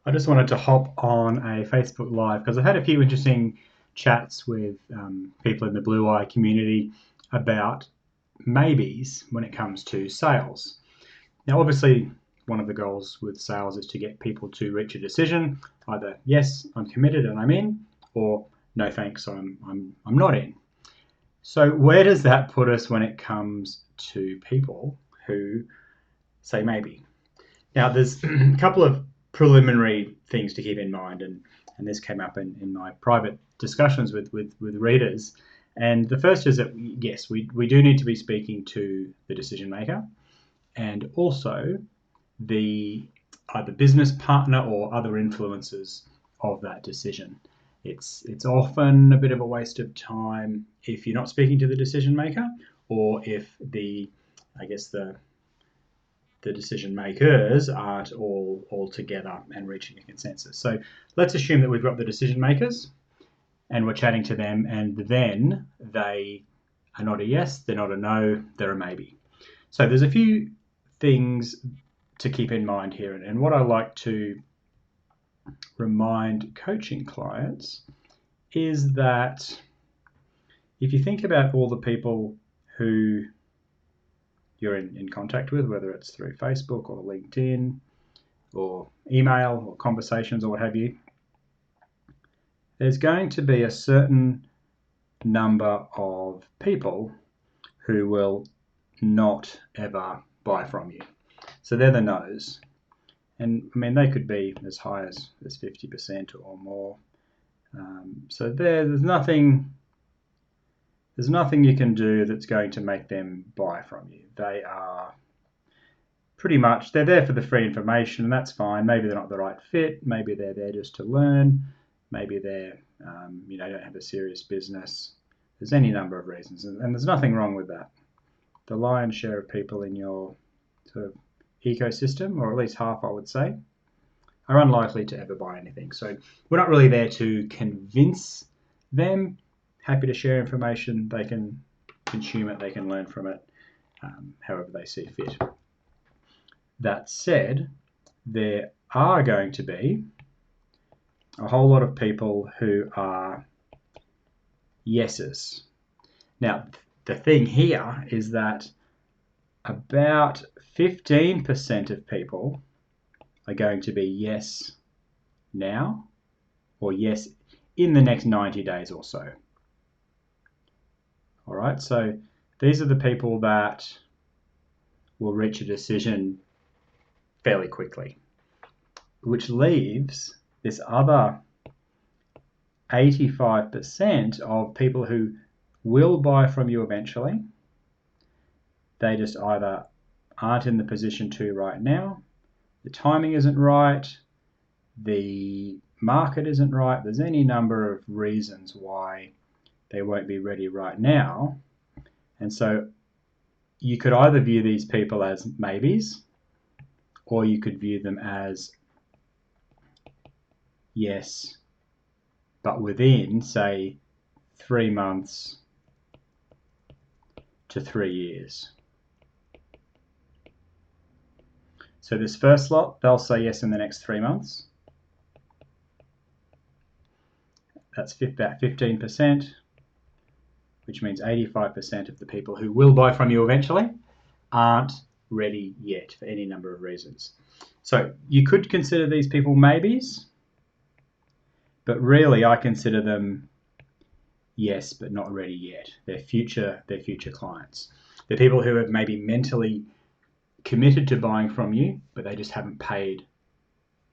I just wanted to hop on a Facebook Live because I've had a few interesting chats with people in the Blue Eye community about maybes when it comes to sales. Now, obviously, one of the goals with sales is to get people to reach a decision, either yes, I'm committed and I'm in, or no thanks, I'm not in. So where does that put us when it comes to people who say maybe? Now, there's a couple of preliminary things to keep in mind, and this came up in my private discussions with readers. And the first is that, yes, we do need to be speaking to the decision maker and also the either business partner or other influences of that decision. It's often a bit of a waste of time if you're not speaking to the decision maker, or if the decision makers aren't all together and reaching a consensus. So let's assume that we've got the decision makers and we're chatting to them, and then they are not a yes, they're not a no, they're a maybe. So there's a few things to keep in mind here, and what I like to remind coaching clients is that if you think about all the people who you're in contact with, whether it's through Facebook or LinkedIn or email or conversations or what have you, there's going to be a certain number of people who will not ever buy from you. So they're the no's. And I mean, they could be as high as 50% or more. So there's nothing you can do that's going to make them buy from you. They are pretty much, they're there for the free information, and that's fine. Maybe they're not the right fit. Maybe they're there just to learn. Maybe they're, don't have a serious business. There's any number of reasons, and there's nothing wrong with that. The lion's share of people in your sort of ecosystem, or at least half, I would say, are unlikely to ever buy anything. So we're not really there to convince them. Happy to share information. They can consume it. They can learn from it, however they see fit. That said, there are going to be a whole lot of people who are yeses. Now, the thing here is that about 15% of people are going to be yes now, or yes in the next 90 days or so. All right, so these are the people that will reach a decision fairly quickly, which leaves this other 85% of people who will buy from you eventually. They just either aren't in the position to right now, the timing isn't right, the market isn't right. There's any number of reasons why they won't be ready right now. And so you could either view these people as maybes, or you could view them as yes, but within, say, 3 months to 3 years. So this first lot, they'll say yes in the next 3 months. That's about 15%, which means 85% of the people who will buy from you eventually aren't ready yet for any number of reasons. So you could consider these people maybes, but really I consider them yes, but not ready yet. They're future clients. They're people who have maybe mentally committed to buying from you, but they just haven't paid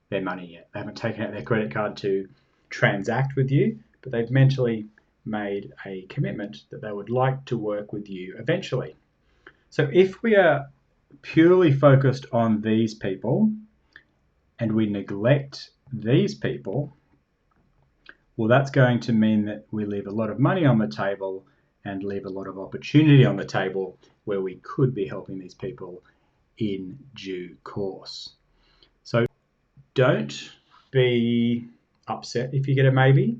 their money yet. They haven't taken out their credit card to transact with you, but they've mentally made a commitment that they would like to work with you eventually. So if we are purely focused on these people and we neglect these people, well, that's going to mean that we leave a lot of money on the table and leave a lot of opportunity on the table where we could be helping these people in due course. So don't be upset if you get a maybe.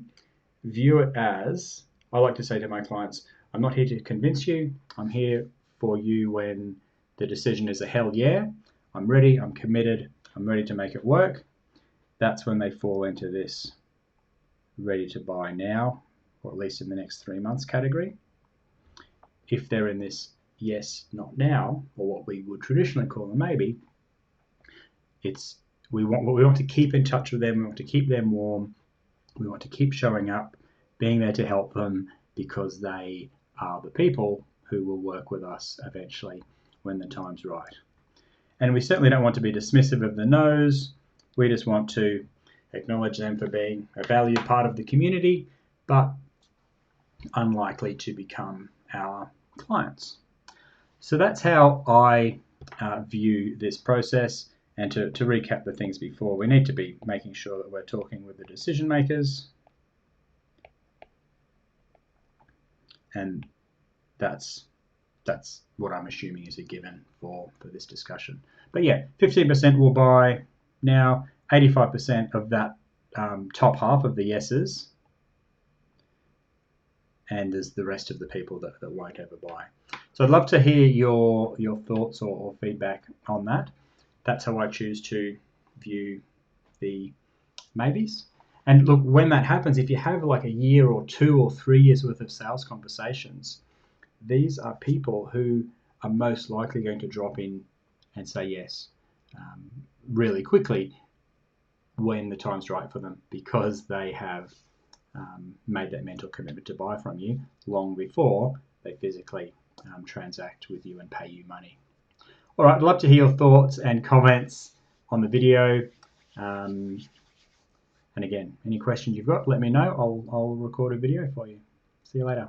View it as, I like to say to my clients, I'm not here to convince you. I'm here for you when the decision is a hell yeah. I'm ready, I'm committed, I'm ready to make it work. that's when they fall into this ready to buy now, or at least in the next 3 months category. If they're in this yes, not now, or what we would traditionally call a maybe, we want to keep in touch with them, we want to keep them warm, we want to keep showing up, being there to help them, because they are the people who will work with us eventually when the time's right. And we certainly don't want to be dismissive of the no's. We just want to acknowledge them for being a valued part of the community, but unlikely to become our clients. So that's how I view this process. And to recap the things before, we need to be making sure that we're talking with the decision makers. And that's what I'm assuming is a given for this discussion. But yeah, 15% will buy now, 85% of that top half of the yeses, and there's the rest of the people that won't ever buy. So I'd love to hear your thoughts or feedback on that. That's how I choose to view the maybes. And look, when that happens, if you have like a year or 2 or 3 years worth of sales conversations, these are people who are most likely going to drop in and say yes really quickly when the time's right for them, because they have made that mental commitment to buy from you long before they physically transact with you and pay you money. All right, I'd love to hear your thoughts and comments on the video. And again, any questions you've got, let me know. I'll record a video for you. See you later.